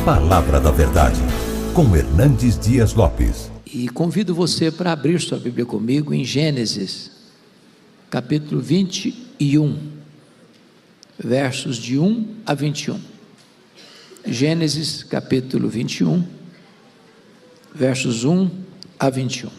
Palavra da Verdade, com Hernandes Dias Lopes. E convido você para abrir sua Bíblia comigo em Gênesis, capítulo 21, versos de 1 a 21. Gênesis, capítulo 21, versos 1 a 21.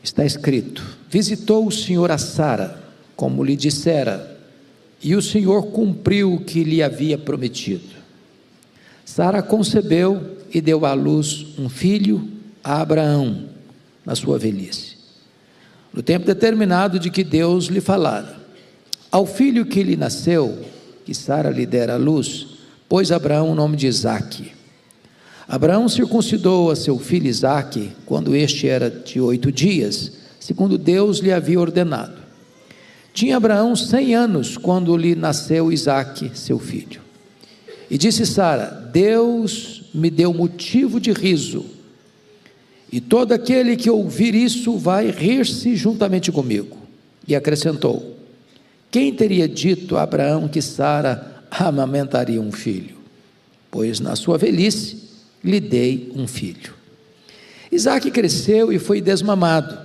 Está escrito: visitou o Senhor a Sara, como lhe dissera, e o Senhor cumpriu o que lhe havia prometido. Sara concebeu e deu à luz um filho a Abraão, na sua velhice, no tempo determinado de que Deus lhe falara. Ao filho que lhe nasceu, que Sara lhe dera à luz, pôs Abraão o nome de Isaque. Abraão circuncidou a seu filho Isaque, quando este era de 8 dias, segundo Deus lhe havia ordenado. Tinha Abraão 100 anos, quando lhe nasceu Isaque, seu filho. E disse Sara: Deus me deu motivo de riso, e todo aquele que ouvir isso vai rir-se juntamente comigo. E acrescentou: quem teria dito a Abraão que Sara amamentaria um filho? Pois na sua velhice lhe dei um filho. Isaque cresceu e foi desmamado.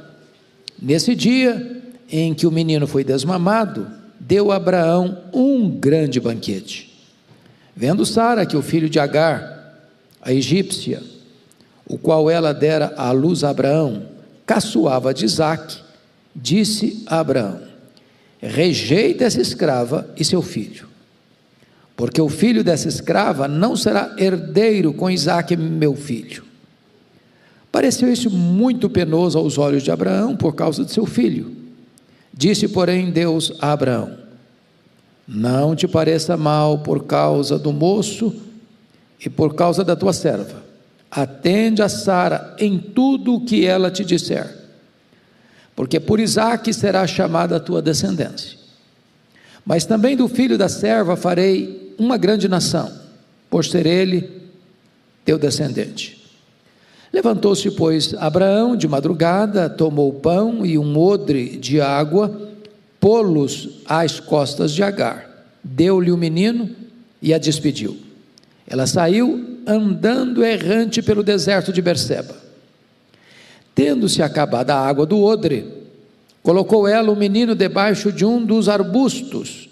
Nesse dia em que o menino foi desmamado, deu a Abraão um grande banquete. Vendo Sara que o filho de Agar, a egípcia, o qual ela dera à luz a Abraão, caçoava de Isaque, disse a Abraão: rejeita essa escrava e seu filho, porque o filho dessa escrava não será herdeiro com Isaque, meu filho. Pareceu isso muito penoso aos olhos de Abraão por causa de seu filho. Disse, porém, Deus a Abraão: não te pareça mal por causa do moço e por causa da tua serva. Atende a Sara em tudo o que ela te disser, porque por Isaque será chamada a tua descendência. Mas também do filho da serva farei uma grande nação, por ser ele teu descendente. Levantou-se, pois, Abraão de madrugada, tomou pão e um odre de água, pô-los às costas de Agar, deu-lhe o menino e a despediu. Ela saiu andando errante pelo deserto de Berseba. Tendo-se acabado a água do odre, colocou ela o menino debaixo de um dos arbustos,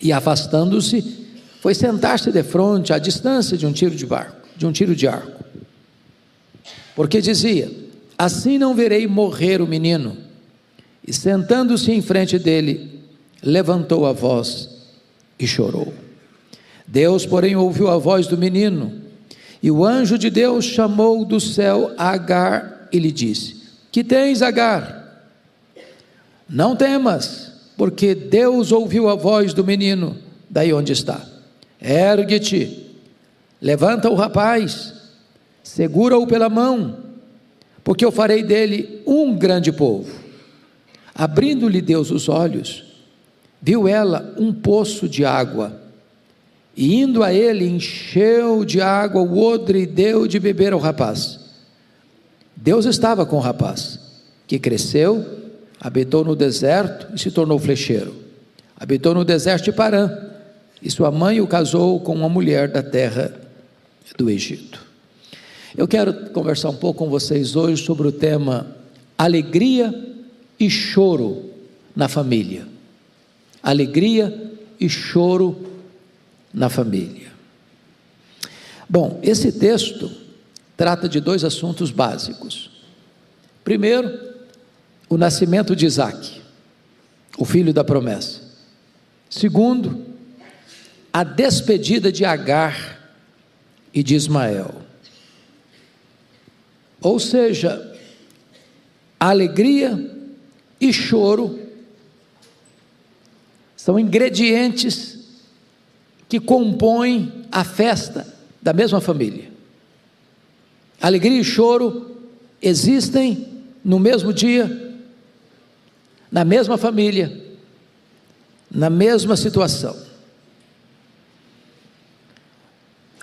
e afastando-se, foi sentar-se defronte, à distância de um tiro de arco, porque dizia: assim não verei morrer o menino. E sentando-se em frente dele, levantou a voz e chorou. Deus, porém, ouviu a voz do menino, e o anjo de Deus chamou do céu a Agar e lhe disse: que tens, Agar? Não temas, porque Deus ouviu a voz do menino daí onde está. Ergue-te, levanta o rapaz, segura-o pela mão, porque eu farei dele um grande povo. Abrindo-lhe Deus os olhos, viu ela um poço de água, e indo a ele, encheu de água o odre e deu de beber ao rapaz. Deus estava com o rapaz, que cresceu, habitou no deserto e se tornou flecheiro. Habitou no deserto de Parã, e sua mãe o casou com uma mulher da terra do Egito. Eu quero conversar um pouco com vocês hoje sobre o tema alegria e choro na família. Alegria e choro na família. Bom, esse texto trata de 2 assuntos básicos. Primeiro, o nascimento de Isaque, o filho da promessa. Segundo, a despedida de Agar e de Ismael. Ou seja, alegria e choro são ingredientes que compõem a festa da mesma família. Alegria e choro existem no mesmo dia, na mesma família, na mesma situação.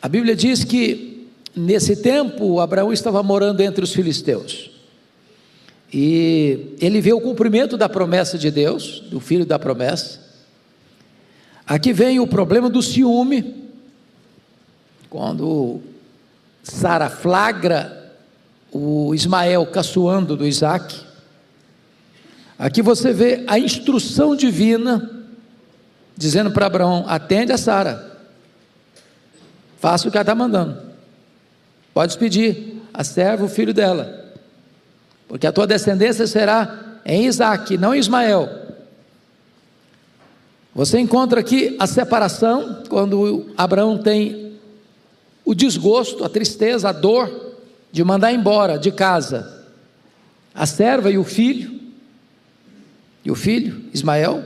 A Bíblia diz que nesse tempo, Abraão estava morando entre os filisteus, e ele vê o cumprimento da promessa de Deus, do filho da promessa. Aqui vem o problema do ciúme, quando Sara flagra o Ismael caçoando do Isaac. Aqui você vê a instrução divina, dizendo para Abraão: atende a Sara, faça o que ela está mandando, pode pedir a serva, o filho dela, porque a tua descendência será em Isaac, não em Ismael. Você encontra aqui a separação, quando Abraão tem o desgosto, a tristeza, a dor de mandar embora de casa a serva e o filho Ismael.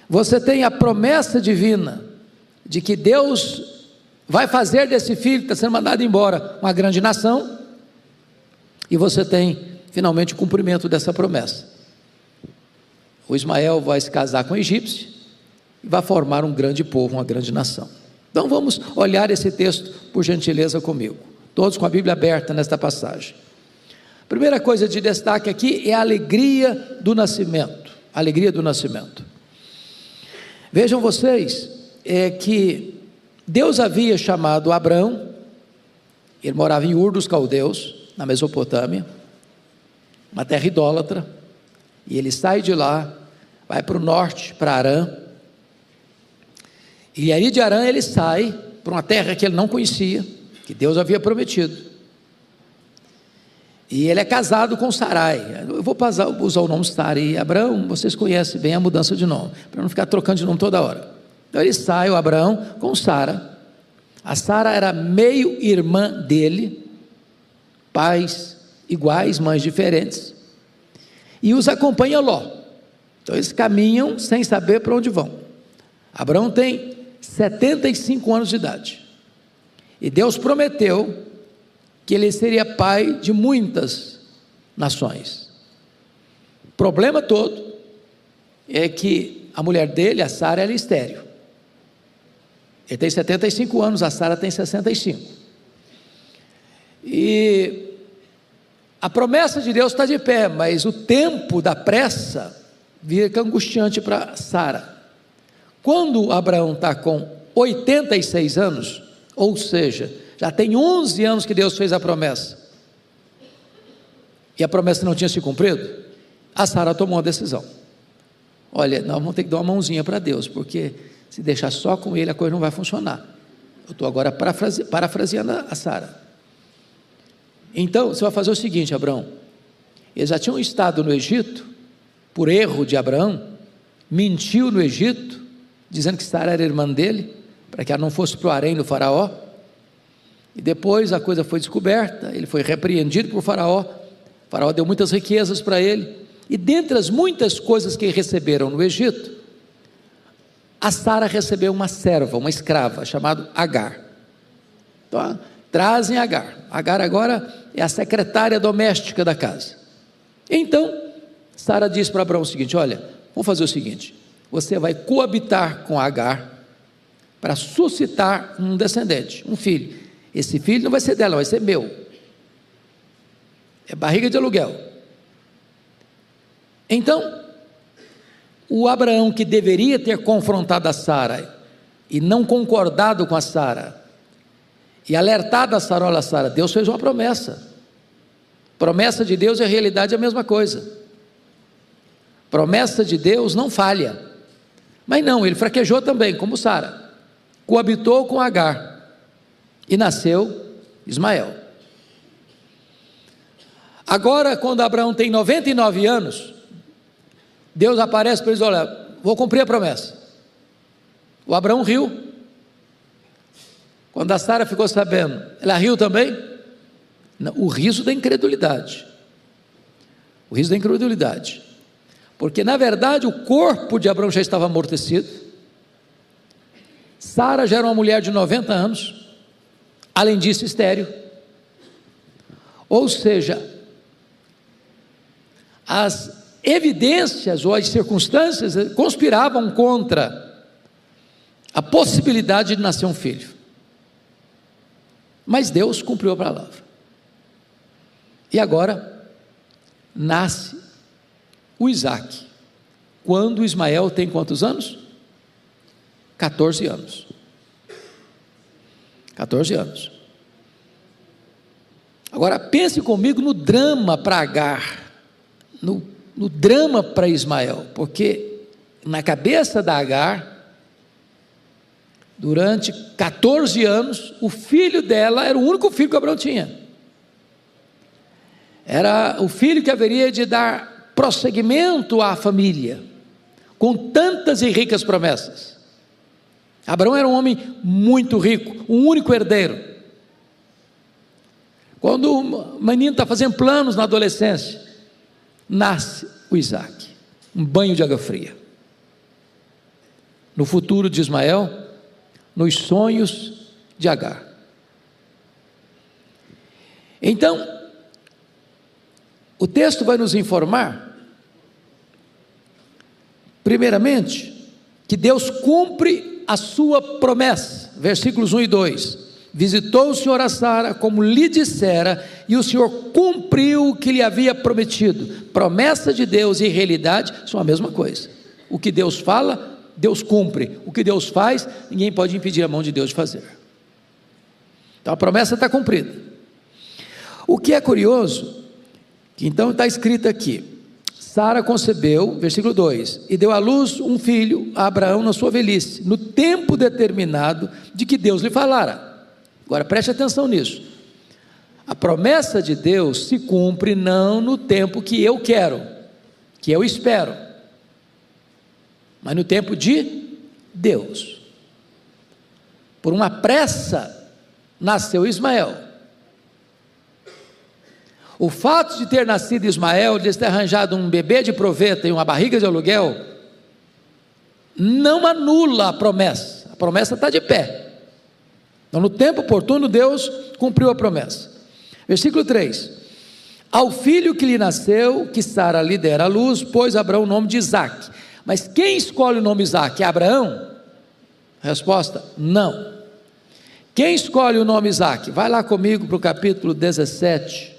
Você tem a promessa divina de que Deus vai fazer desse filho que está sendo mandado embora uma grande nação, e você tem finalmente o cumprimento dessa promessa. O Ismael vai se casar com o egípcio e vai formar um grande povo, uma grande nação. Então vamos olhar esse texto, por gentileza, comigo, todos com a Bíblia aberta nesta passagem. A primeira coisa de destaque aqui é a alegria do nascimento. A alegria do nascimento. Vejam vocês, que Deus havia chamado Abrão, ele morava em Ur dos Caldeus, na Mesopotâmia, uma terra idólatra, e ele sai de lá, vai para o norte, para Harã, e ali de Harã ele sai para uma terra que ele não conhecia, que Deus havia prometido, e ele é casado com Sarai. Eu vou usar o nome Sarai. Abraão, vocês conhecem bem a mudança de nome, para não ficar trocando de nome toda hora. Então ele sai, o Abraão, com Sara. A Sara era meio irmã dele, pais iguais, mães diferentes, e os acompanha Ló. Então eles caminham sem saber para onde vão. Abraão tem 75 anos de idade, e Deus prometeu que ele seria pai de muitas nações. O problema todo é que a mulher dele, a Sara, era estéril. Ele tem 75 anos, a Sara tem 65. E a promessa de Deus está de pé, mas o tempo da pressa fica angustiante para Sara. Quando Abraão está com 86 anos, ou seja, já tem 11 anos que Deus fez a promessa, e a promessa não tinha se cumprido, a Sara tomou uma decisão: olha, nós vamos ter que dar uma mãozinha para Deus, porque se deixar só com ele a coisa não vai funcionar. Eu estou agora parafraseando a Sara. Então você vai fazer o seguinte, Abraão: eles já tinham estado no Egito, por erro de Abraão, mentiu no Egito, dizendo que Sara era irmã dele, para que ela não fosse para o harém do faraó, e depois a coisa foi descoberta, ele foi repreendido por Faraó. O Faraó deu muitas riquezas para ele, e dentre as muitas coisas que receberam no Egito, a Sara recebeu uma serva, uma escrava, chamada Agar. Então, trazem Agar. Agar agora é a secretária doméstica da casa. Então, Sara diz para Abraão o seguinte: olha, vamos fazer o seguinte, você vai coabitar com Agar, para suscitar um descendente, um filho. Esse filho não vai ser dela, vai ser meu. É barriga de aluguel. Então, o Abraão, que deveria ter confrontado a Sara e não concordado com a Sara, e alertado a Sara: olha, Sara, Deus fez uma promessa. Promessa de Deus e a realidade é a mesma coisa. Promessa de Deus não falha. Mas não, ele fraquejou também, como Sara. Coabitou com Agar, e nasceu Ismael. Agora, quando Abraão tem 99 anos, Deus aparece para eles: olha, vou cumprir a promessa. O Abraão riu. Quando a Sara ficou sabendo, ela riu também. Não, o riso da incredulidade. O riso da incredulidade. Porque na verdade o corpo de Abraão já estava amortecido. Sara já era uma mulher de 90 anos, além disso estéril. Ou seja, as evidências ou as circunstâncias conspiravam contra a possibilidade de nascer um filho. Mas Deus cumpriu a palavra. E agora nasce o Isaac. Quando Ismael tem quantos anos? 14 anos. 14 anos. Agora pense comigo no drama para Agar, no drama para Ismael, porque na cabeça da Agar, durante 14 anos, o filho dela era o único filho que Abraão tinha. Era o filho que haveria de dar prosseguimento à família, com tantas e ricas promessas. Abraão era um homem muito rico, um único herdeiro. Quando o menino está fazendo planos na adolescência, nasce o Isaac, um banho de água fria. No futuro de Ismael, nos sonhos de Agar. Então, o texto vai nos informar, primeiramente, que Deus cumpre a sua promessa, versículos 1 e 2, visitou o Senhor a Sara como lhe dissera, e o Senhor cumpriu o que lhe havia prometido. Promessa de Deus e realidade são a mesma coisa. O que Deus fala, Deus cumpre. O que Deus faz, ninguém pode impedir a mão de Deus de fazer. Então a promessa está cumprida. O que é curioso, que então está escrito aqui, Sara concebeu, versículo 2, e deu à luz um filho a Abraão na sua velhice, no tempo determinado de que Deus lhe falara. Agora preste atenção nisso, a promessa de Deus se cumpre não no tempo que eu quero, que eu espero, mas no tempo de Deus. Por uma pressa nasceu Ismael. O fato de ter nascido Ismael, de ter arranjado um bebê de proveta e uma barriga de aluguel, não anula a promessa está de pé. Então, no tempo oportuno, Deus cumpriu a promessa. Versículo 3: ao filho que lhe nasceu, que Sara lhe dera à luz, pôs Abraão o nome de Isaac. Mas quem escolhe o nome Isaac? É Abraão? Resposta: não. Quem escolhe o nome Isaac? Vai lá comigo para o capítulo 17.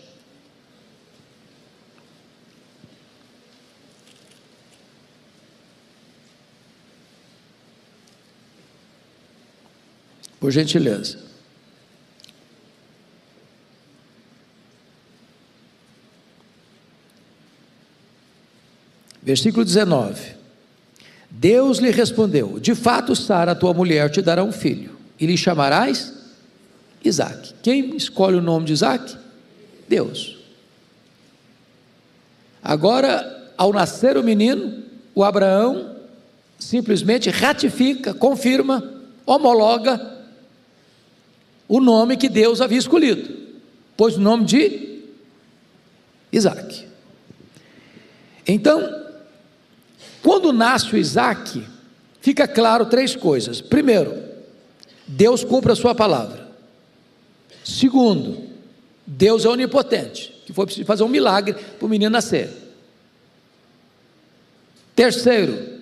Por gentileza. Versículo 19. Deus lhe respondeu: de fato Sara, tua mulher, te dará um filho, e lhe chamarás Isaac. Quem escolhe o nome de Isaac? Deus. Agora, ao nascer o menino, o Abraão simplesmente ratifica, confirma, homologa o nome que Deus havia escolhido, pôs o nome de Isaac. Então, quando nasce o Isaac, fica claro três coisas. Primeiro, Deus cumpre a sua palavra. Segundo, Deus é onipotente, que foi preciso fazer um milagre para o menino nascer. Terceiro,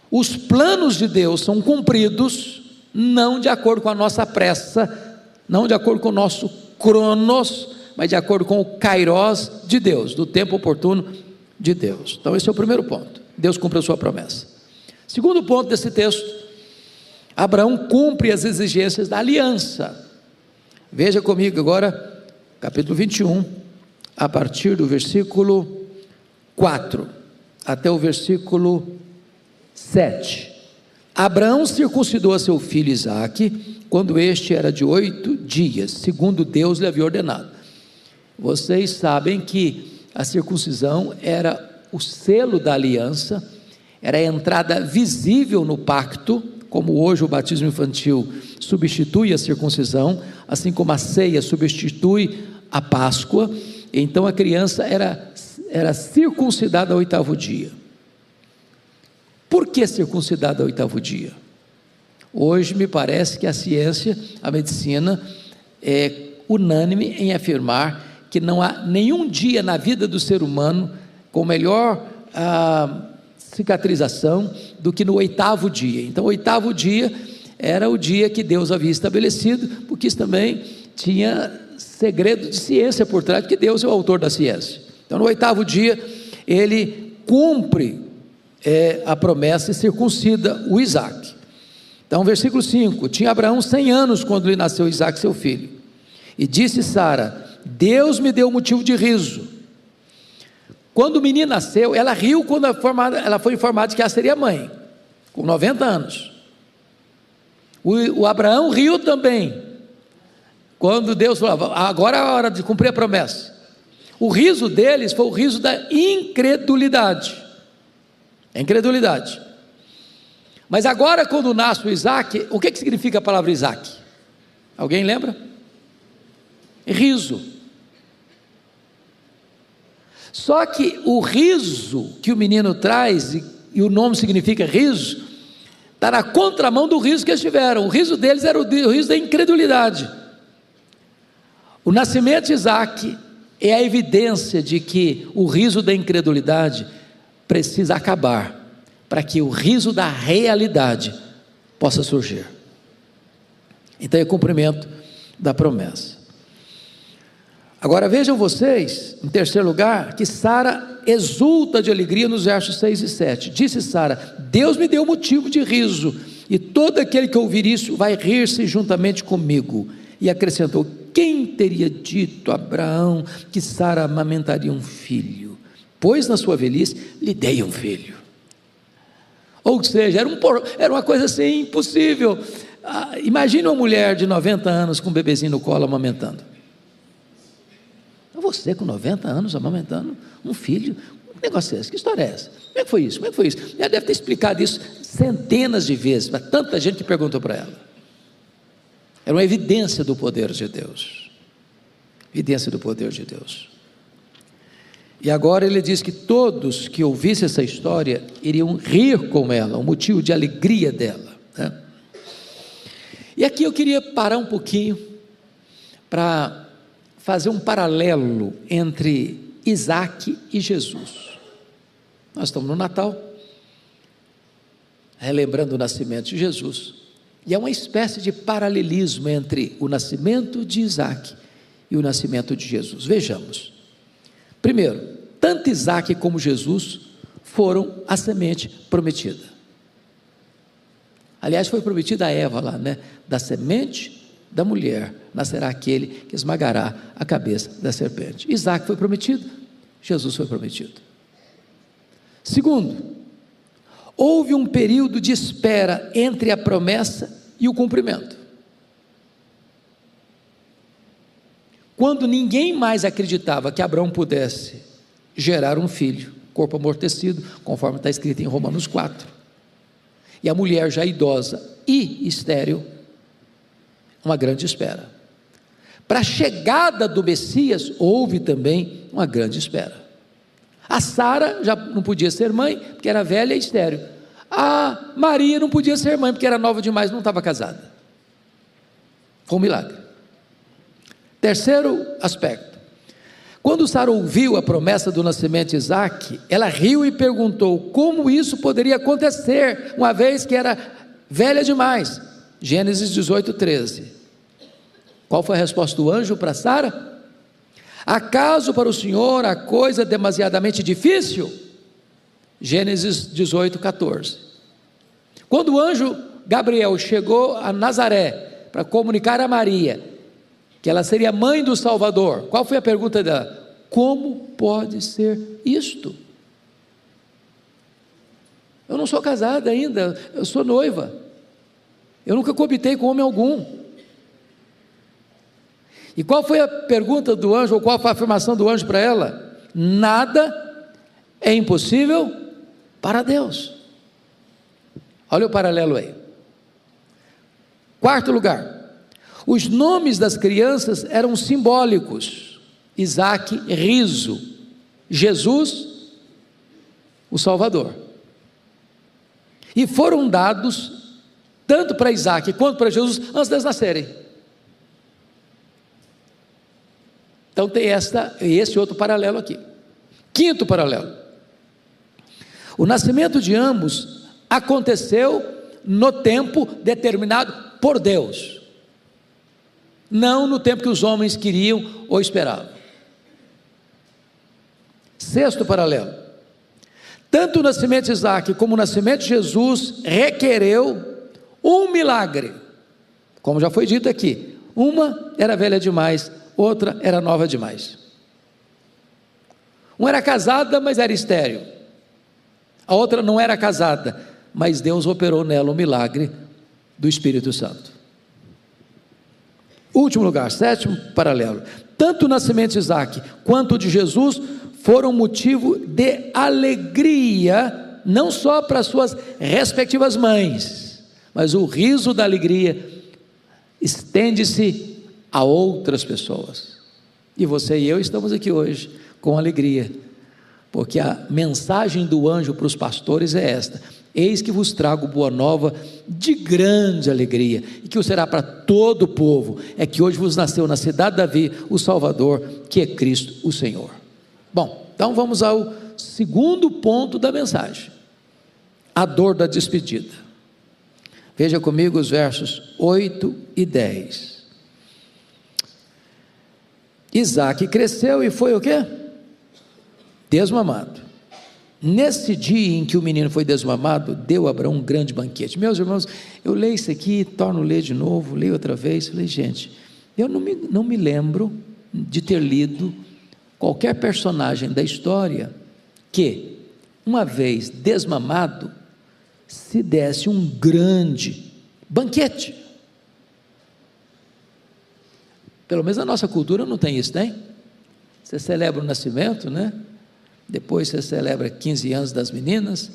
os planos de Deus são cumpridos não de acordo com a nossa pressa, não de acordo com o nosso cronos, mas de acordo com o kairos de Deus, do tempo oportuno de Deus. Então esse é o primeiro ponto, Deus cumpre a sua promessa. Segundo ponto desse texto, Abraão cumpre as exigências da aliança. Veja comigo agora, capítulo 21, a partir do versículo 4, até o versículo 7. Abraão circuncidou a seu filho Isaque, quando este era de 8 dias, segundo Deus lhe havia ordenado. Vocês sabem que a circuncisão era o selo da aliança, era a entrada visível no pacto, como hoje o batismo infantil substitui a circuncisão, assim como a ceia substitui a Páscoa. Então a criança era circuncidada ao 8º dia. Por que circuncidada ao 8º dia? Hoje me parece que a ciência, a medicina, é unânime em afirmar que não há nenhum dia na vida do ser humano com melhor cicatrização do que no 8º dia. Então o 8º dia era o dia que Deus havia estabelecido, porque isso também tinha segredo de ciência por trás, porque Deus é o autor da ciência. Então no 8º dia ele cumpre a promessa e circuncida o Isaque. Então versículo 5, tinha Abraão 100 anos quando lhe nasceu Isaque seu filho, e disse Sara: Deus me deu motivo de riso. Quando o menino nasceu, ela riu quando ela foi informada de que ela seria mãe, com 90 anos. O Abraão riu também, quando Deus falou: agora é a hora de cumprir a promessa. O riso deles foi o riso da incredulidade. Incredulidade. Mas agora, quando nasce o Isaque, o que significa a palavra Isaque? Alguém lembra? Riso. Só que o riso que o menino traz, e o nome significa riso, está na contramão do riso que eles tiveram. O riso deles era o riso da incredulidade. O nascimento de Isaque é a evidência de que o riso da incredulidade precisa acabar, para que o riso da realidade possa surgir. Então é cumprimento da promessa. Agora vejam vocês, em terceiro lugar, que Sara exulta de alegria nos versos 6 e 7. Disse Sara: Deus me deu motivo de riso, e todo aquele que ouvir isso vai rir-se juntamente comigo. E acrescentou: quem teria dito a Abraão que Sara amamentaria um filho? Pois na sua velhice lhe dei um filho. Ou seja, era uma coisa assim impossível. Imagine uma mulher de 90 anos com um bebezinho no colo amamentando. Você com 90 anos amamentando um filho, que negócio é esse? Que história é essa? Como é que foi isso? Como é que foi isso? Ela deve ter explicado isso centenas de vezes para tanta gente que perguntou para ela. Era uma evidência do poder de Deus. Evidência do poder de Deus. E agora ele diz que todos que ouvissem essa história iriam rir com ela, um motivo de alegria dela, né? E aqui eu queria parar um pouquinho para fazer um paralelo entre Isaque e Jesus. Nós estamos no Natal, relembrando o nascimento de Jesus, e é uma espécie de paralelismo entre o nascimento de Isaque e o nascimento de Jesus. Vejamos. Primeiro, tanto Isaque como Jesus foram a semente prometida. Aliás, foi prometida a Eva lá, né? Da semente da mulher nascerá aquele que esmagará a cabeça da serpente. Isaque foi prometido, Jesus foi prometido. Segundo, houve um período de espera entre a promessa e o cumprimento. Quando ninguém mais acreditava que Abraão pudesse gerar um filho, corpo amortecido, conforme está escrito em Romanos 4, e a mulher já idosa e estéril, uma grande espera. Para a chegada do Messias, houve também uma grande espera. A Sara já não podia ser mãe, porque era velha e estéril. A Maria não podia ser mãe, porque era nova demais, não estava casada. Foi um milagre. Terceiro aspecto: quando Sara ouviu a promessa do nascimento de Isaque, ela riu e perguntou como isso poderia acontecer, uma vez que era velha demais. Gênesis 18:13. Qual foi a resposta do anjo para Sara? Acaso para o Senhor a coisa demasiadamente difícil? Gênesis 18:14. Quando o anjo Gabriel chegou a Nazaré para comunicar a Maria que ela seria mãe do Salvador, qual foi a pergunta dela? Como pode ser isto? Eu não sou casada ainda, eu sou noiva. Eu nunca coabitei com homem algum. E qual foi a pergunta do anjo, ou qual foi a afirmação do anjo para ela? Nada é impossível para Deus. Olha o paralelo aí. Quarto lugar, os nomes das crianças eram simbólicos. Isaque, riso. Jesus, o Salvador. E foram dados tanto para Isaque quanto para Jesus antes deles nascerem. Então tem esse outro paralelo aqui. Quinto paralelo: o nascimento de ambos aconteceu no tempo determinado por Deus, não no tempo que os homens queriam ou esperavam. Sexto paralelo: tanto o nascimento de Isaac como o nascimento de Jesus requereu um milagre, como já foi dito aqui. Uma era velha demais, outra era nova demais. Uma era casada, mas era estéril. A outra não era casada, mas Deus operou nela o milagre do Espírito Santo. Último lugar, sétimo paralelo: tanto o nascimento de Isaac quanto o de Jesus foram motivo de alegria, não só para suas respectivas mães, mas o riso da alegria estende-se a outras pessoas. E você e eu estamos aqui hoje com alegria, porque a mensagem do anjo para os pastores é esta: eis que vos trago boa nova de grande alegria, e que o será para todo o povo, é que hoje vos nasceu na cidade de Davi o Salvador, que é Cristo o Senhor. Bom, então vamos ao segundo ponto da mensagem: a dor da despedida. Veja comigo os versos 8 e 10. Isaac cresceu e foi o quê? Desmamado. Nesse dia em que o menino foi desmamado, deu a Abraão um grande banquete. Meus irmãos, eu leio isso aqui, torno a ler de novo, leio outra vez. Falei, gente, eu não me lembro de ter lido qualquer personagem da história que, uma vez desmamado, se desse um grande banquete. Pelo menos a nossa cultura não tem isso, tem? Você celebra o nascimento, né? Depois você celebra 15 anos das meninas.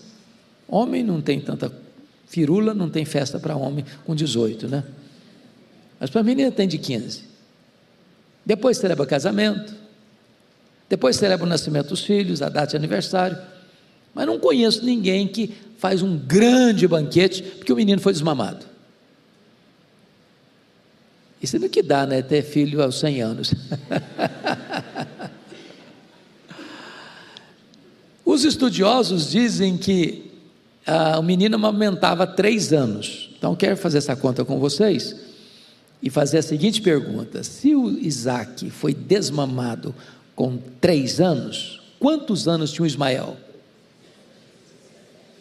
Homem não tem tanta firula, não tem festa para homem com 18, né? Mas para menina tem de 15. Depois celebra casamento, depois celebra o nascimento dos filhos, a data de aniversário. Mas não conheço ninguém que faz um grande banquete porque o menino foi desmamado. Isso é o que dá, né? Ter filho aos 100 anos. Os estudiosos dizem que o menino amamentava 3 anos. Então quero fazer essa conta com vocês e fazer a seguinte pergunta: se o Isaac foi desmamado com 3 anos, quantos anos tinha o Ismael?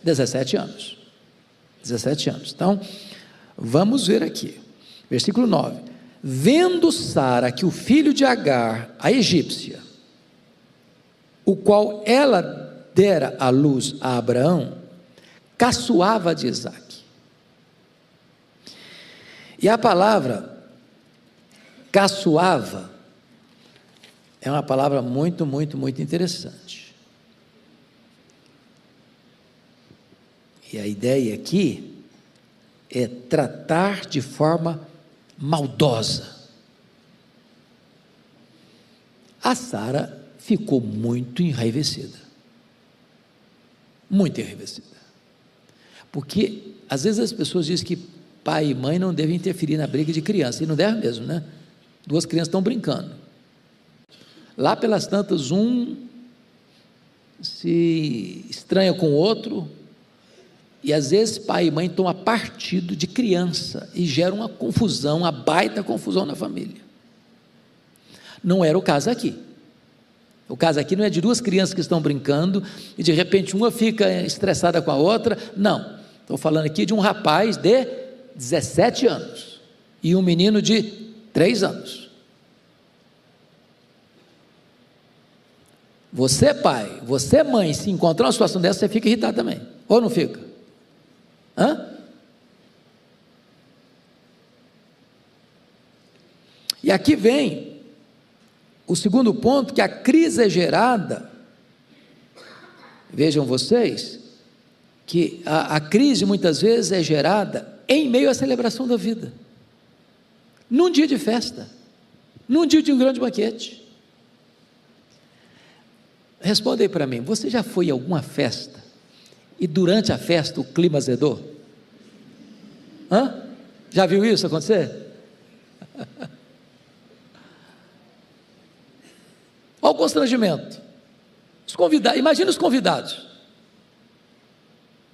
17 anos. 17 anos. Então, vamos ver aqui. Versículo 9. Vendo Sara que o filho de Agar, a egípcia, o qual ela dera à luz a Abraão, caçoava de Isaque. E a palavra caçoava é uma palavra muito, muito, muito interessante. E a ideia aqui é tratar de forma maldosa. A Sara ficou muito enraivecida. Muito enraivecida. Porque às vezes as pessoas dizem que pai e mãe não devem interferir na briga de criança, e não deve mesmo, né? 2 crianças estão brincando. Lá pelas tantas, um se estranha com o outro, e às vezes pai e mãe tomam partido de criança e geram uma confusão, uma baita confusão na família. Não era o caso aqui. O caso aqui não é de 2 crianças que estão brincando e de repente uma fica estressada com a outra. Não, estou falando aqui de um rapaz de 17 anos e um menino de 3 anos. Você pai, você mãe, se encontrar uma situação dessa, você fica irritado também, ou não fica? E aqui vem o segundo ponto, que a crise é gerada, vejam vocês, que a crise muitas vezes é gerada em meio à celebração da vida, num dia de festa, num dia de um grande banquete. Responda aí para mim, você já foi a alguma festa e durante a festa o clima azedou? Já viu isso acontecer? Olha o constrangimento. Os convidados, imagina os convidados.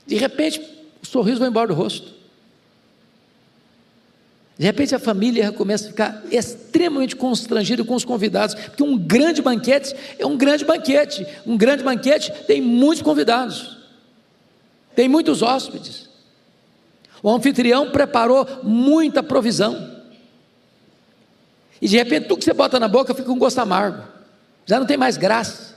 De repente, o sorriso vai embora do rosto. De repente a família começa a ficar extremamente constrangida com os convidados, porque um grande banquete é um grande banquete. Um grande banquete tem muitos convidados, tem muitos hóspedes. O anfitrião preparou muita provisão. E de repente tudo que você bota na boca fica com gosto amargo. Já não tem mais graça.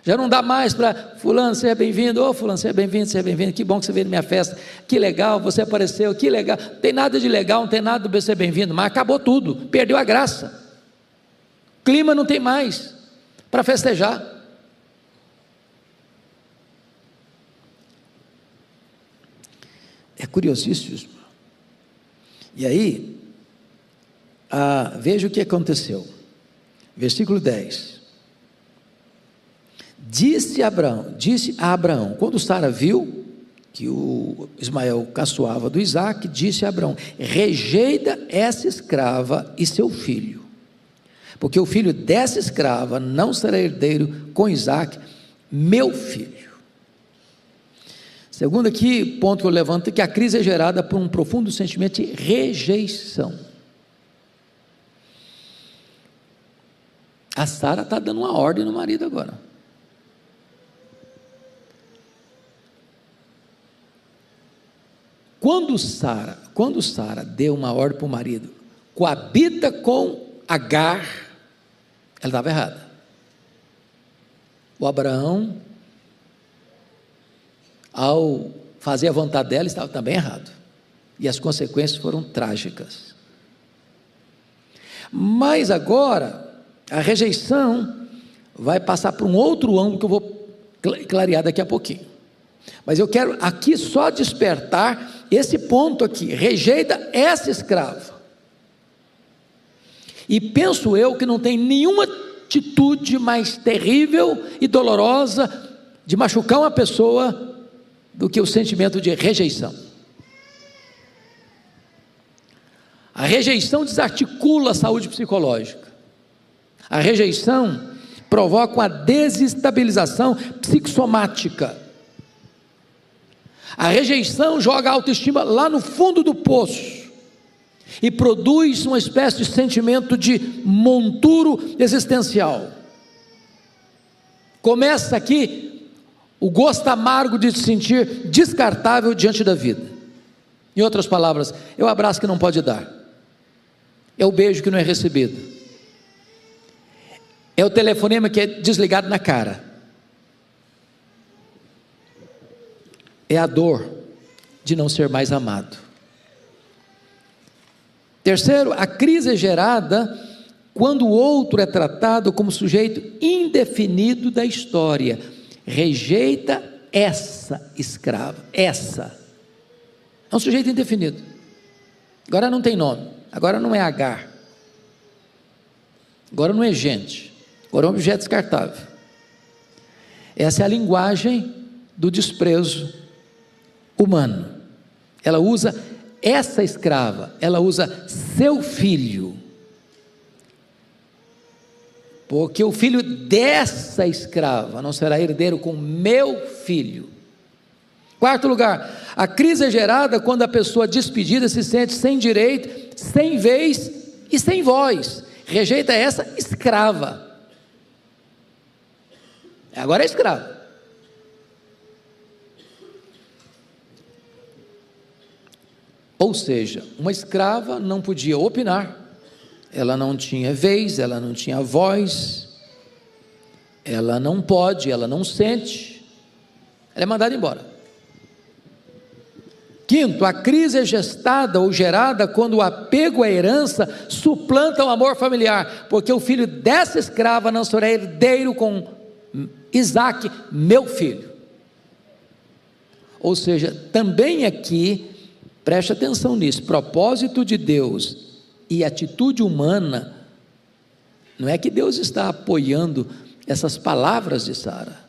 Já não dá mais para fulano, seja bem-vindo, ô fulano, seja bem-vindo, que bom que você veio na minha festa, que legal, você apareceu, que legal, não tem nada de legal, não tem nada de ser bem-vindo, mas acabou tudo, perdeu a graça, clima não tem mais para festejar. É curiosíssimo. E aí, veja o que aconteceu, versículo 10, disse a Abraão, quando Sara viu que o Ismael caçoava do Isaque, disse a Abraão: rejeita essa escrava e seu filho, porque o filho dessa escrava não será herdeiro com Isaque, meu filho. Segundo aqui, ponto que eu levanto, é que a crise é gerada por um profundo sentimento de rejeição. A Sara está dando uma ordem no marido agora. Quando Sara deu uma ordem para o marido, coabita com Agar, ela estava errada. O Abraão, ao fazer a vontade dela, estava também errado. E as consequências foram trágicas. Mas agora, a rejeição vai passar por um outro ângulo que eu vou clarear daqui a pouquinho. Mas eu quero aqui só despertar esse ponto aqui: rejeita essa escrava. E penso eu que não tem nenhuma atitude mais terrível e dolorosa de machucar uma pessoa do que o sentimento de rejeição. A rejeição desarticula a saúde psicológica. A rejeição provoca uma desestabilização psicossomática. A rejeição joga a autoestima lá no fundo do poço e produz uma espécie de sentimento de monturo existencial. Começa aqui o gosto amargo de se sentir descartável diante da vida. Em outras palavras, é o abraço que não pode dar, é o beijo que não é recebido, é o telefonema que é desligado na cara, é a dor de não ser mais amado. Terceiro, a crise é gerada quando o outro é tratado como sujeito indefinido da história. Rejeita essa escrava, essa é um sujeito indefinido, agora não tem nome, agora não é Agar, agora não é gente, agora é um objeto descartável. Essa é a linguagem do desprezo humano. Ela usa essa escrava, ela usa seu filho, porque o filho dessa escrava não será herdeiro com meu filho. Quarto lugar, a crise é gerada quando a pessoa despedida se sente sem direito, sem vez e sem voz. Rejeita essa escrava, agora é escrava. Ou seja, uma escrava não podia opinar, ela não tinha vez, ela não tinha voz, ela não pode, ela não sente, ela é mandada embora. Quinto, a crise é gestada ou gerada quando o apego à herança suplanta o amor familiar, porque o filho dessa escrava não será herdeiro com Isaque, meu filho. Ou seja, também aqui, preste atenção nisso, propósito de Deus e atitude humana, não é que Deus está apoiando essas palavras de Sara.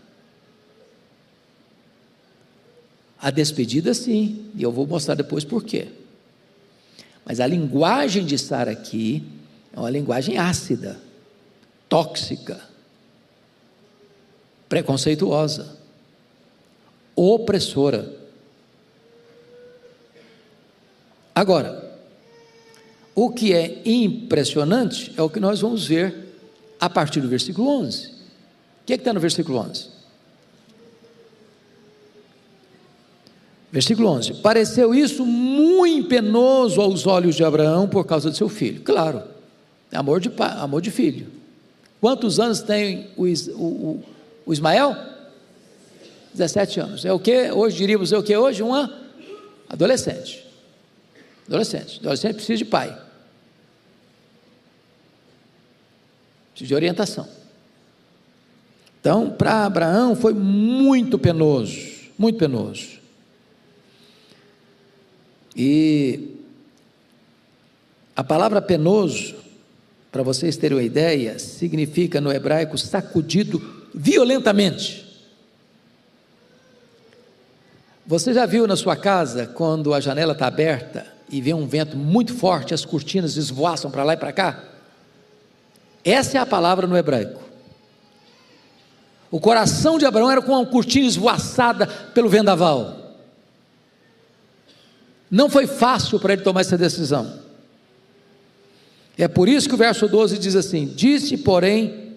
A despedida sim, e eu vou mostrar depois por quê. Mas a linguagem de Sara aqui é uma linguagem ácida, tóxica, preconceituosa, opressora. Agora, O que é impressionante é o que nós vamos ver a partir do versículo 11. O que está no versículo 11? Versículo 11: pareceu isso muito penoso aos olhos de Abraão por causa de seu filho. Claro, amor de pai, amor de filho. Quantos anos tem o Ismael? 17 anos. É o que? Hoje diríamos o que hoje? Uma adolescente. Adolescente precisa de pai. Precisa de orientação. Então, para Abraão foi muito penoso, muito penoso. E a palavra penoso, para vocês terem uma ideia, significa no hebraico sacudido violentamente. Você já viu na sua casa, quando a janela está aberta e vem um vento muito forte, as cortinas esvoaçam para lá e para cá? Essa é a palavra no hebraico. O coração de Abraão era como uma cortina esvoaçada pelo vendaval. Não foi fácil para ele tomar essa decisão. É por isso que o verso 12 diz assim: disse, porém,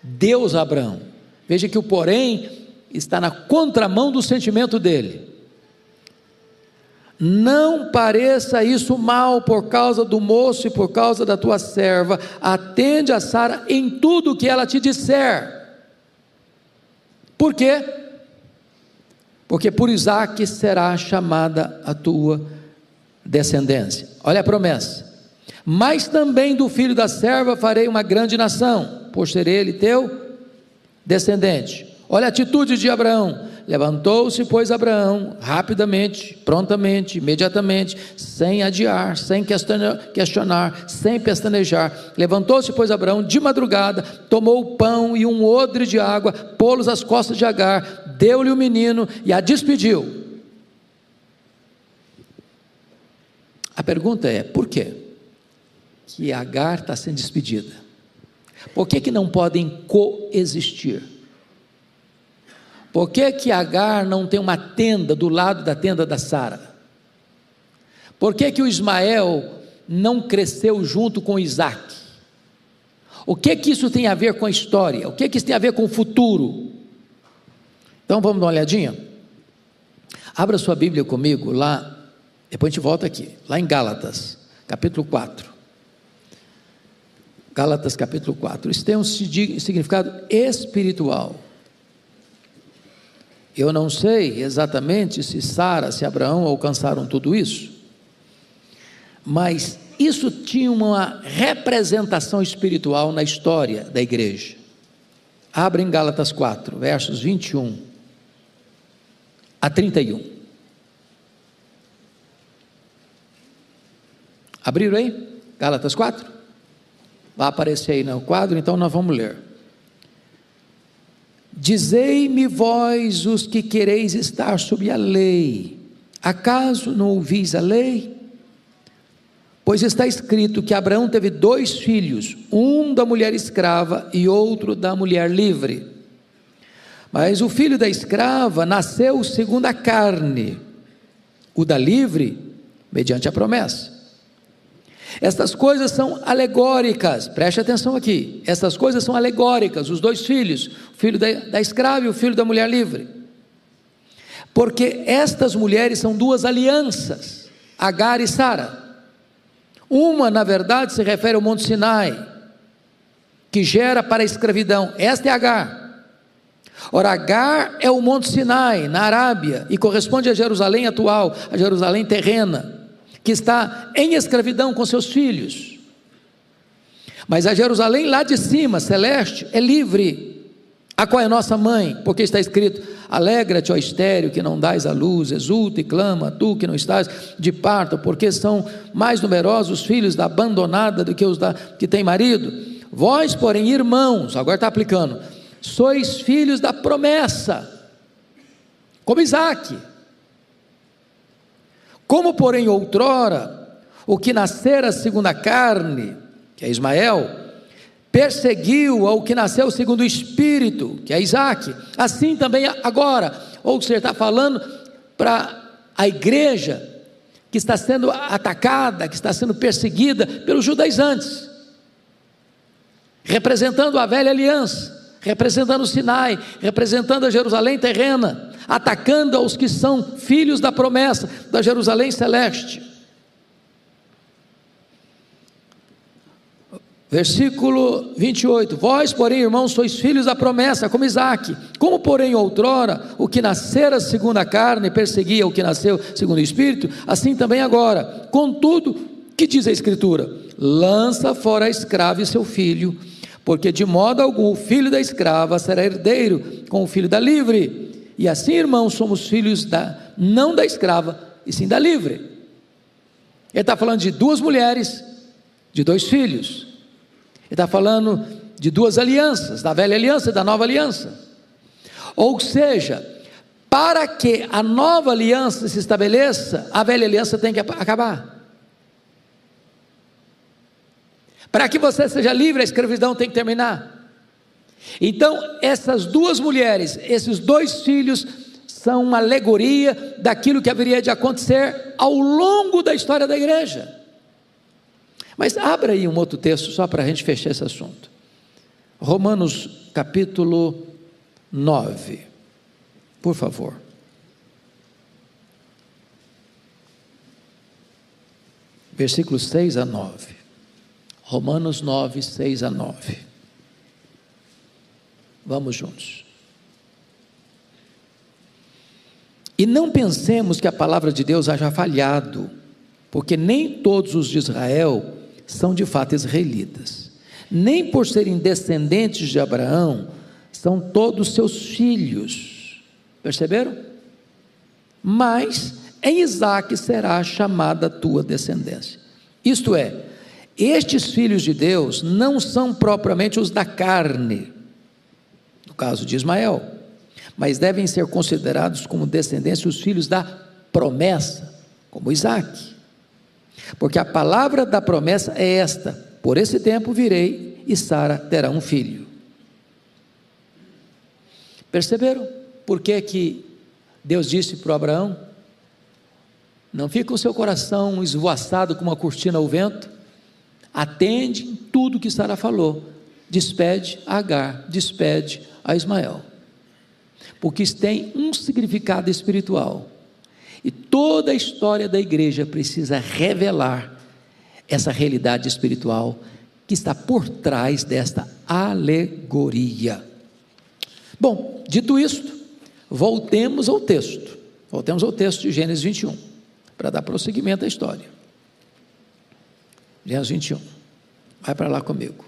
Deus a Abraão. Veja que o porém está na contramão do sentimento dele. Não pareça isso mal por causa do moço e por causa da tua serva. Atende a Sara em tudo o que ela te disser. Por quê? Porque por Isaque será chamada a tua descendência. Olha a promessa: mas também do filho da serva farei uma grande nação, por ser ele teu descendente. Olha a atitude de Abraão: levantou-se, pois, Abraão, rapidamente, prontamente, imediatamente, sem adiar, sem questionar, sem pestanejar. Levantou-se, pois, Abraão, de madrugada, tomou o pão e um odre de água, pô-los às costas de Agar, deu-lhe o menino e a despediu. A pergunta é: por quê que Agar está sendo despedida? Por que não podem coexistir? Por que Agar não tem uma tenda do lado da tenda da Sara? Por que o Ismael não cresceu junto com Isaque? O que isso tem a ver com a história? O que isso tem a ver com o futuro? Então vamos dar uma olhadinha? Abra sua Bíblia comigo lá, depois a gente volta aqui, lá em Gálatas, capítulo 4. Gálatas capítulo 4, isso tem um significado espiritual. Eu não sei exatamente se Sara, se Abraão alcançaram tudo isso, mas isso tinha uma representação espiritual na história da igreja. Abra em Gálatas 4, versos 21 a 31. Abriram aí? Gálatas 4? Vai aparecer aí no quadro, então nós vamos ler. Dizei-me vós os que quereis estar sob a lei, acaso não ouvis a lei? Pois está escrito que Abraão teve 2 filhos, um da mulher escrava e outro da mulher livre. Mas o filho da escrava nasceu segundo a carne, o da livre, mediante a promessa. Estas coisas são alegóricas, preste atenção aqui, estas coisas são alegóricas, os 2 filhos, o filho da escrava e o filho da mulher livre, porque estas mulheres são 2 alianças, Agar e Sara. Uma na verdade se refere ao Monte Sinai, que gera para a escravidão, esta é Agar. Ora, Agar é o Monte Sinai, na Arábia, e corresponde a Jerusalém atual, a Jerusalém terrena, que está em escravidão com seus filhos. Mas a Jerusalém lá de cima, celeste, é livre, a qual é nossa mãe, porque está escrito: alegra-te, ó estéril, que não dás à luz, exulta e clama, tu que não estás de parto, porque são mais numerosos os filhos da abandonada do que os que tem marido. Vós, porém, irmãos, agora está aplicando, sois filhos da promessa, como Isaque. Como, porém, outrora, o que nascera segundo a carne, que é Ismael, perseguiu ao que nasceu segundo o Espírito, que é Isaque, assim também agora, ou você está falando para a igreja, que que está sendo atacada, que está sendo perseguida pelos judaizantes, representando a velha aliança, representando o Sinai, representando a Jerusalém terrena, atacando aos que são filhos da promessa, da Jerusalém celeste. Versículo 28, vós porém irmãos sois filhos da promessa, como Isaque, como porém outrora o que nascera segundo a carne perseguia o que nasceu segundo o Espírito, assim também agora, contudo, que diz a Escritura? Lança fora a escrava e seu filho, porque de modo algum o filho da escrava será herdeiro com o filho da livre, e assim irmãos somos filhos não da escrava, e sim da livre. Ele está falando de duas mulheres, de dois filhos. Ele está falando de duas alianças, da velha aliança e da nova aliança. Ou seja, para que a nova aliança se estabeleça, a velha aliança tem que acabar. Para que você seja livre, a escravidão tem que terminar. Então, essas duas mulheres, esses dois filhos, são uma alegoria daquilo que haveria de acontecer ao longo da história da igreja. Mas abra aí um outro texto, só para a gente fechar esse assunto. Romanos capítulo 9, por favor. Versículos 6 a 9. Romanos 9, 6 a 9. Vamos juntos. E não pensemos que a palavra de Deus haja falhado, porque nem todos os de Israel são de fato israelitas, nem por serem descendentes de Abraão, são todos seus filhos, perceberam? Mas em Isaque será chamada a tua descendência, isto é, estes filhos de Deus não são propriamente os da carne, no caso de Ismael, mas devem ser considerados como descendência os filhos da promessa, como Isaque. Porque a palavra da promessa é esta: por esse tempo virei e Sara terá um filho. Perceberam por que Deus disse para Abraão: não fica o seu coração esvoaçado como uma cortina ao vento, atende em tudo que Sara falou, despede a Agar, despede a Ismael, porque isso tem um significado espiritual. E toda a história da igreja precisa revelar essa realidade espiritual que está por trás desta alegoria. Bom, dito isto, voltemos ao texto de Gênesis 21, para dar prosseguimento à história. Gênesis 21, vai para lá comigo.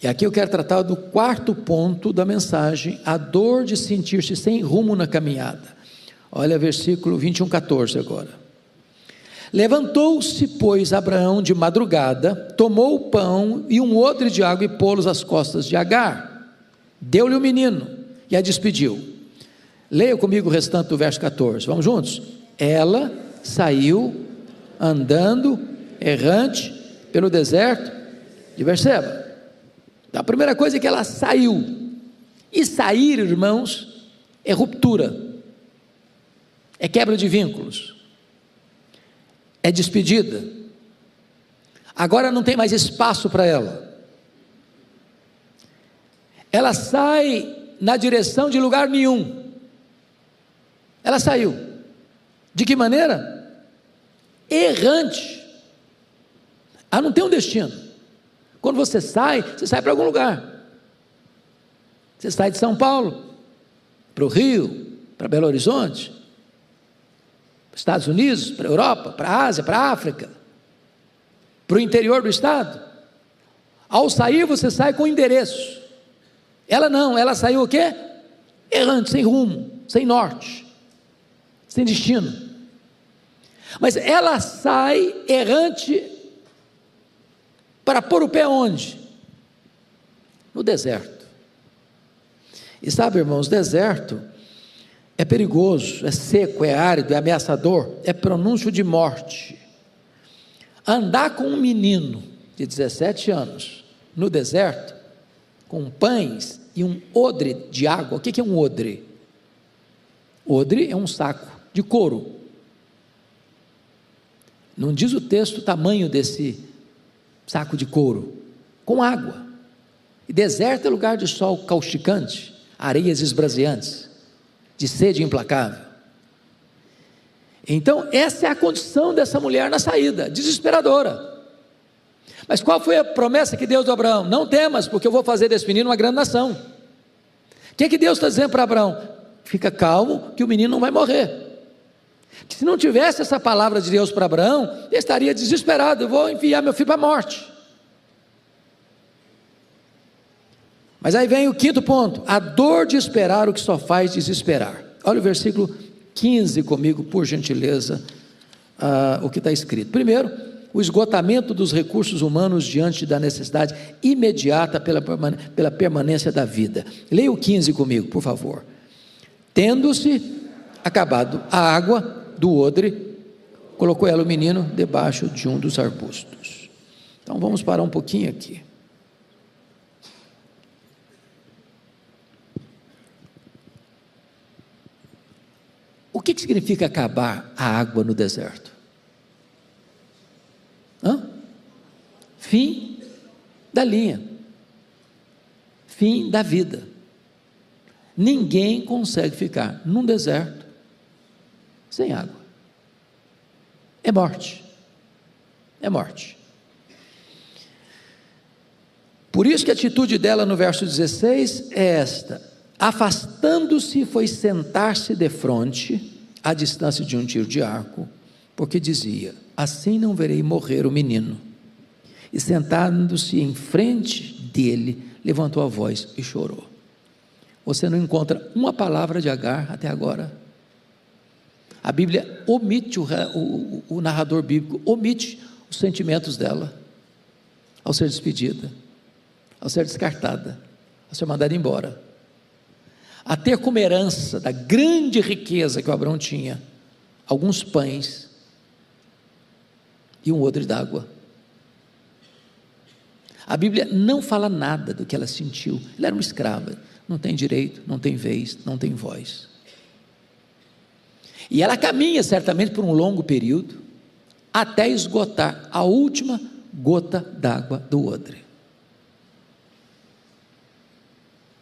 E aqui eu quero tratar do quarto ponto da mensagem, a dor de sentir-se sem rumo na caminhada. Olha versículo 21, 14 agora. Levantou-se, pois, Abraão de madrugada, tomou o pão e um odre de água e pô-los às costas de Agar, deu-lhe o menino e a despediu. Leia comigo o restante do verso 14, vamos juntos? Ela saiu andando, errante, pelo deserto de Berseba. Então, a primeira coisa é que ela saiu, e sair, irmãos, é ruptura, é quebra de vínculos, é despedida. Agora não tem mais espaço para ela. Ela sai na direção de lugar nenhum. Ela saiu. De que maneira? Errante. Ela não tem um destino. Quando você sai para algum lugar. Você sai de São Paulo para o Rio, para Belo Horizonte, para os Estados Unidos, para a Europa, para a Ásia, para a África, para o interior do estado. Ao sair, você sai com endereço. Ela não, ela saiu o quê? Errante, sem rumo, sem norte, sem destino. Mas ela sai errante para pôr o pé onde? No deserto. E sabe, irmãos, deserto é perigoso, é seco, é árido, é ameaçador, é pronúncio de morte. Andar com um menino de 17 anos no deserto, com pães e um odre de água. O que é um odre? Odre é um saco de couro. Não diz o texto o tamanho desse saco de couro, com água. E deserto é lugar de sol causticante, areias esbraseantes, de sede implacável. Então essa é a condição dessa mulher na saída, desesperadora. Mas qual foi a promessa que Deus deu a Abraão? Não temas, porque eu vou fazer desse menino uma grande nação. O que Deus está dizendo para Abraão? Fica calmo, que o menino não vai morrer. Que se não tivesse essa palavra de Deus para Abraão, ele estaria desesperado: eu vou enviar meu filho para a morte. Mas aí vem o quinto ponto: a dor de esperar o que só faz desesperar. Olha o versículo 15 comigo, por gentileza, o que está escrito. Primeiro, o esgotamento dos recursos humanos diante da necessidade imediata pela permanência da vida. Leia o 15 comigo, por favor. Tendo-se acabado a água do odre, colocou ela, o menino, debaixo de um dos arbustos. Então vamos parar um pouquinho aqui. O que significa acabar a água no deserto? Fim da linha, fim da vida. Ninguém consegue ficar num deserto sem água. É morte, é morte. Por isso que a atitude dela no verso 16 é esta: afastando-se, foi sentar-se defronte, à distância de um tiro de arco, porque dizia: assim não verei morrer o menino. E sentando-se em frente dele, levantou a voz e chorou. Você não encontra uma palavra de Agar até agora. A Bíblia omite, o narrador bíblico omite os sentimentos dela, ao ser despedida, ao ser descartada, ao ser mandada embora, a ter como herança da grande riqueza que o Abraão tinha, alguns pães e um odre d'água. A Bíblia não fala nada do que ela sentiu. Ela era uma escrava, não tem direito, não tem vez, não tem voz. E ela caminha certamente por um longo período, até esgotar a última gota d'água do odre.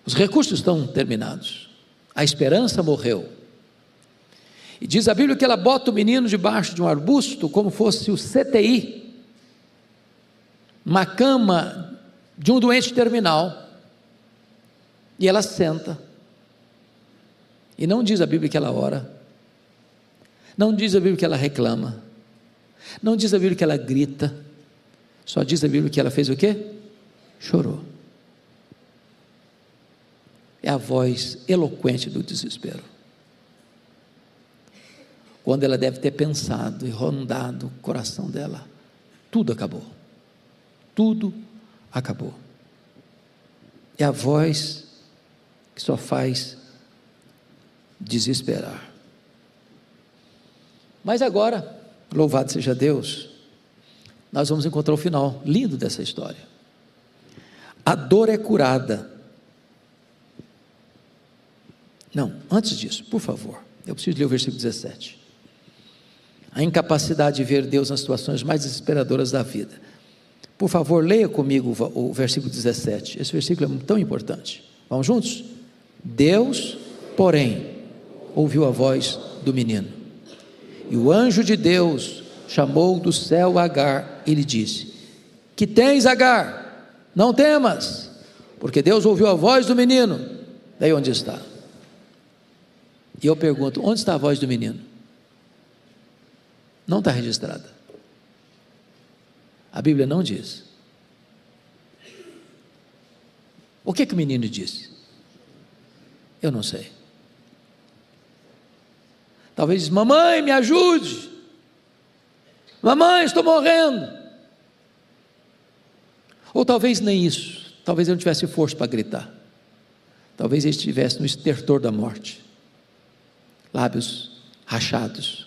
Os recursos estão terminados, a esperança morreu. E diz a Bíblia que ela bota o menino debaixo de um arbusto, como fosse o CTI, uma cama de um doente terminal, e ela senta. E não diz a Bíblia que ela ora, não diz a Bíblia que ela reclama, não diz a Bíblia que ela grita, só diz a Bíblia que ela fez o quê? Chorou. É a voz eloquente do desespero. Quando ela deve ter pensado e rondado o coração dela, tudo acabou. Tudo acabou. É a voz que só faz desesperar. Mas agora, louvado seja Deus, nós vamos encontrar o final lindo dessa história. A dor é curada. Não, antes disso, por favor, eu preciso ler o versículo 17. A incapacidade de ver Deus nas situações mais desesperadoras da vida. Por favor, leia comigo o versículo 17. Esse versículo é tão importante. Vamos juntos? Deus, porém, ouviu a voz do menino. E o anjo de Deus chamou do céu Agar e lhe disse: que tens, Agar? Não temas, porque Deus ouviu a voz do menino. Daí onde está? E eu pergunto: onde está a voz do menino? Não está registrada. A Bíblia não diz. O que o menino disse? Eu não sei. Talvez diz: mamãe, me ajude. Mamãe, estou morrendo. Ou talvez nem isso. Talvez ele não tivesse força para gritar. Talvez ele estivesse no estertor da morte, lábios rachados,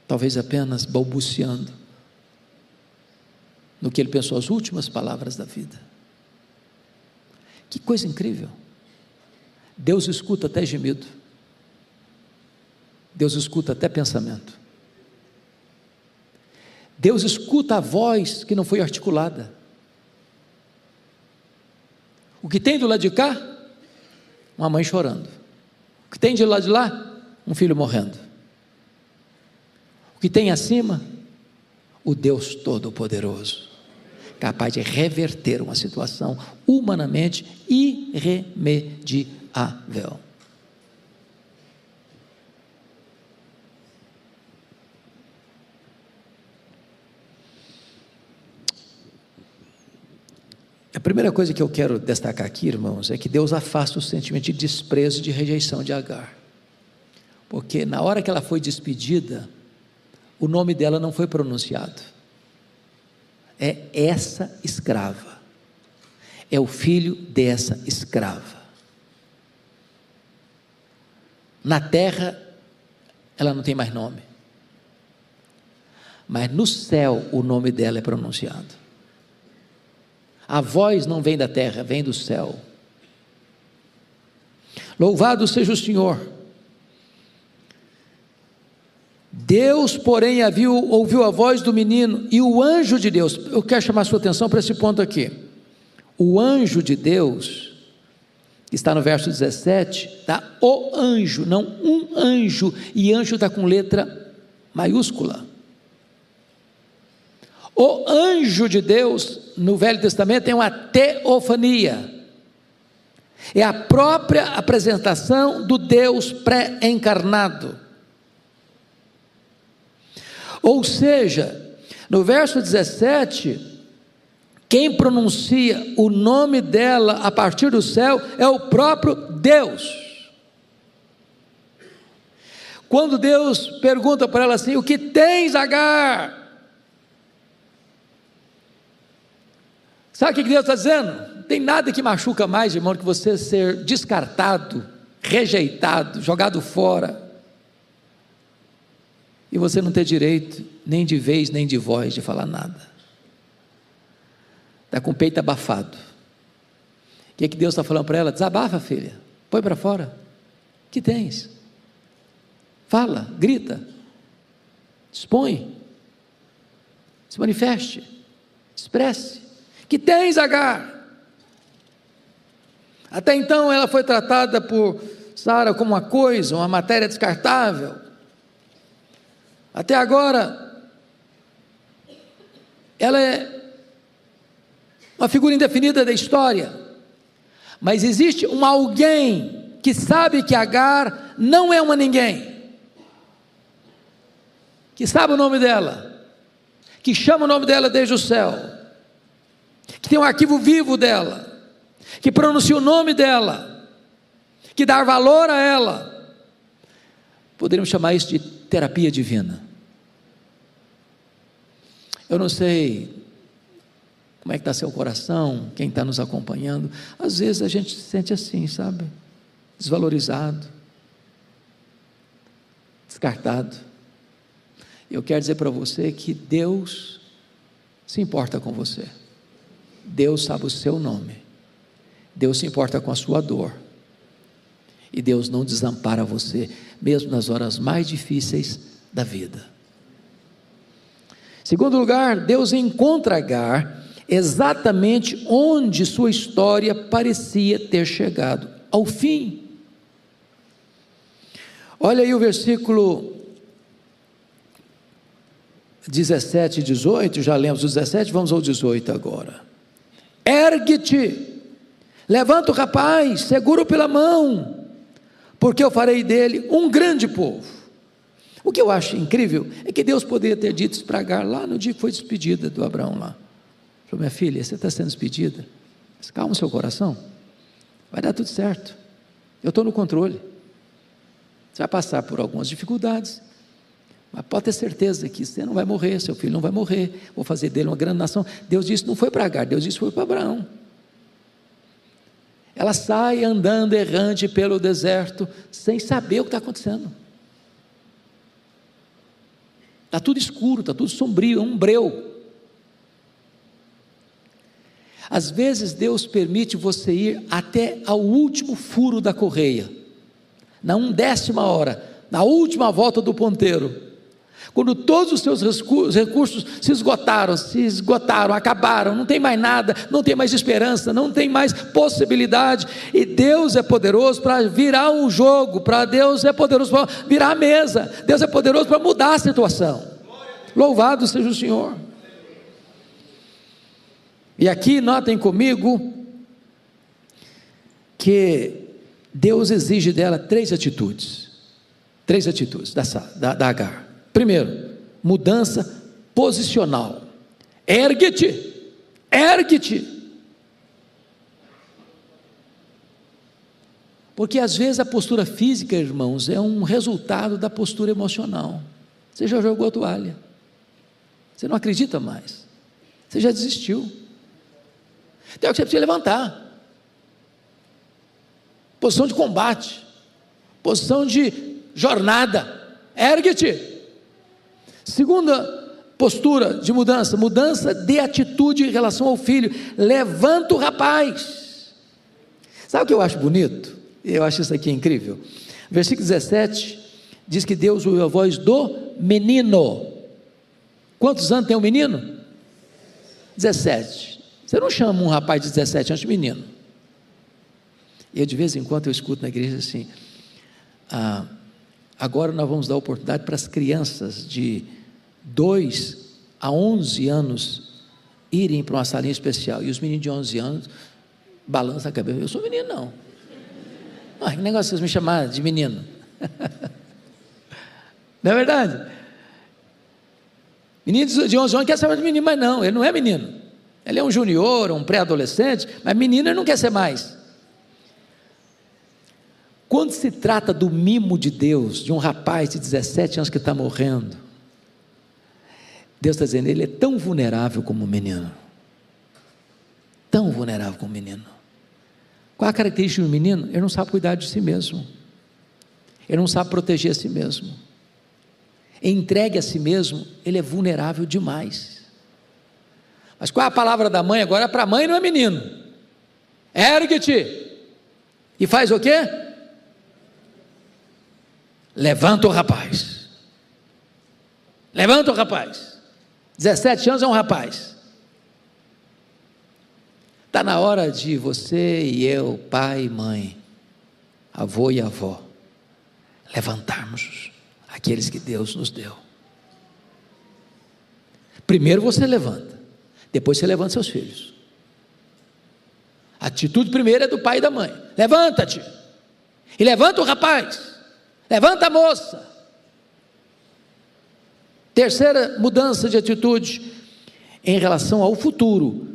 talvez apenas balbuciando no que ele pensou, as últimas palavras da vida. Que coisa incrível! Deus escuta até gemido. Deus escuta até pensamento. Deus escuta a voz que não foi articulada. O que tem do lado de cá? Uma mãe chorando. O que tem de lado de lá? Um filho morrendo. O que tem acima? O Deus Todo-Poderoso, capaz de reverter uma situação humanamente irremediável. A primeira coisa que eu quero destacar aqui, irmãos, é que Deus afasta o sentimento de desprezo e de rejeição de Agar, porque na hora que ela foi despedida, o nome dela não foi pronunciado. É essa escrava, é o filho dessa escrava. Na terra ela não tem mais nome, mas no céu o nome dela é pronunciado. A voz não vem da terra, vem do céu. Louvado seja o Senhor. Deus, porém, ouviu a voz do menino, e o anjo de Deus, eu quero chamar a sua atenção para esse ponto aqui. O anjo de Deus, que está no verso 17, está o anjo, não um anjo, e anjo está com letra maiúscula. O anjo de Deus, no Velho Testamento, é uma teofania, é a própria apresentação do Deus pré-encarnado. Ou seja, no verso 17, quem pronuncia o nome dela a partir do céu é o próprio Deus. Quando Deus pergunta para ela assim: o que tens, Agar? Sabe o que Deus está dizendo? Não tem nada que machuca mais, irmão, do que você ser descartado, rejeitado, jogado fora, e você não ter direito nem de vez, nem de voz, de falar nada. Está com o peito abafado. O que Deus está falando para ela? Desabafa, filha, põe para fora. O que tens? Fala, grita, expõe, se manifeste, expresse. Que tens, Agar? Até então ela foi tratada por Sara como uma coisa, uma matéria descartável. Até agora ela é uma figura indefinida da história, mas existe um alguém que sabe que Agar não é uma ninguém, que sabe o nome dela, que chama o nome dela desde o céu, que tem um arquivo vivo dela, que pronuncia o nome dela, que dá valor a ela. Poderíamos chamar isso de terapia divina. Eu não sei como é que está seu coração, quem está nos acompanhando. Às vezes a gente se sente assim, sabe, desvalorizado, descartado. Eu quero dizer para você que Deus se importa com você. Deus sabe o seu nome, Deus se importa com a sua dor, e Deus não desampara você, mesmo nas horas mais difíceis da vida. Segundo lugar, Deus encontra Agar exatamente onde sua história parecia ter chegado, ao fim. Olha aí o versículo 17 e 18, já lemos o 17, vamos ao 18 agora. Ergue-te, levanta o rapaz, segura-o pela mão, porque eu farei dele um grande povo. O que eu acho incrível é que Deus poderia ter dito isso para Agar lá no dia que foi despedida do Abraão lá. Falou: minha filha, você está sendo despedida, mas calma o seu coração, vai dar tudo certo, eu estou no controle. Você vai passar por algumas dificuldades, mas pode ter certeza que você não vai morrer, seu filho não vai morrer, vou fazer dele uma grande nação. Deus disse, não foi para Agar, Deus disse foi para Abraão. Ela sai andando errante pelo deserto, sem saber o que está acontecendo. Está tudo escuro, está tudo sombrio, é um breu. Às vezes Deus permite você ir até ao último furo da correia, na 1/10 hora, na última volta do ponteiro, quando todos os seus recursos se esgotaram, acabaram, não tem mais nada, não tem mais esperança, não tem mais possibilidade, e Deus é poderoso para virar um jogo, Deus é poderoso para virar a mesa, Deus é poderoso para mudar a situação. Louvado seja o Senhor. E aqui notem comigo que Deus exige dela três atitudes da Agar. Primeiro, mudança posicional. Ergue-te. Porque às vezes a postura física, irmãos, é um resultado da postura emocional. Você já jogou a toalha, você não acredita mais, você já desistiu. Então você precisa levantar. Posição de combate, posição de jornada. Ergue-te. Segunda postura de mudança de atitude em relação ao filho. Levanta o rapaz. Sabe o que eu acho bonito? Eu acho isso aqui incrível. Versículo 17 diz que Deus ouviu a voz do menino. Quantos anos tem um menino? 17. Você não chama um rapaz de 17 anos de menino. E de vez em quando eu escuto na igreja assim: agora nós vamos dar oportunidade para as crianças de 2 a 11 anos irem para uma salinha especial, e os meninos de 11 anos balançam a cabeça. Eu sou menino não. Que negócio vocês me chamaram de menino. Não é verdade? Menino de 11 anos quer ser de menino, mas não, ele não é menino, ele é um junior, um pré-adolescente, mas menino ele não quer ser mais. Quando se trata do mimo de Deus, de um rapaz de 17 anos que está morrendo, Deus está dizendo, ele é tão vulnerável como um menino. Tão vulnerável como um menino. Qual a característica do menino? Ele não sabe cuidar de si mesmo. Ele não sabe proteger a si mesmo. Entregue a si mesmo, ele é vulnerável demais. Mas qual é a palavra da mãe agora? Para a mãe não é menino. Ergue-te. E faz o quê? Levanta o rapaz. Levanta o rapaz. 17 anos é um rapaz. Está na hora de você e eu, pai e mãe, avô e avó, levantarmos aqueles que Deus nos deu. Primeiro você levanta, depois você levanta seus filhos. A atitude primeira é do pai e da mãe. Levanta-te. E levanta o rapaz. Levanta a moça. Terceira mudança de atitude em relação ao futuro.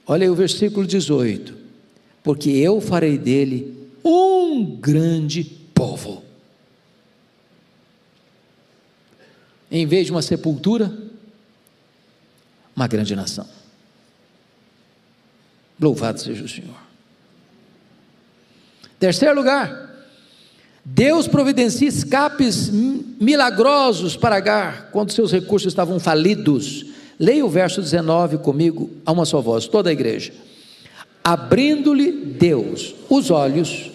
Olha aí o versículo 18. Porque eu farei dele um grande povo. Em vez de uma sepultura, uma grande nação. Louvado seja o Senhor. Terceiro lugar, Deus providencia escapes milagrosos para Agar, quando seus recursos estavam falidos. Leia o verso 19 comigo, a uma só voz, toda a igreja. Abrindo-lhe Deus os olhos,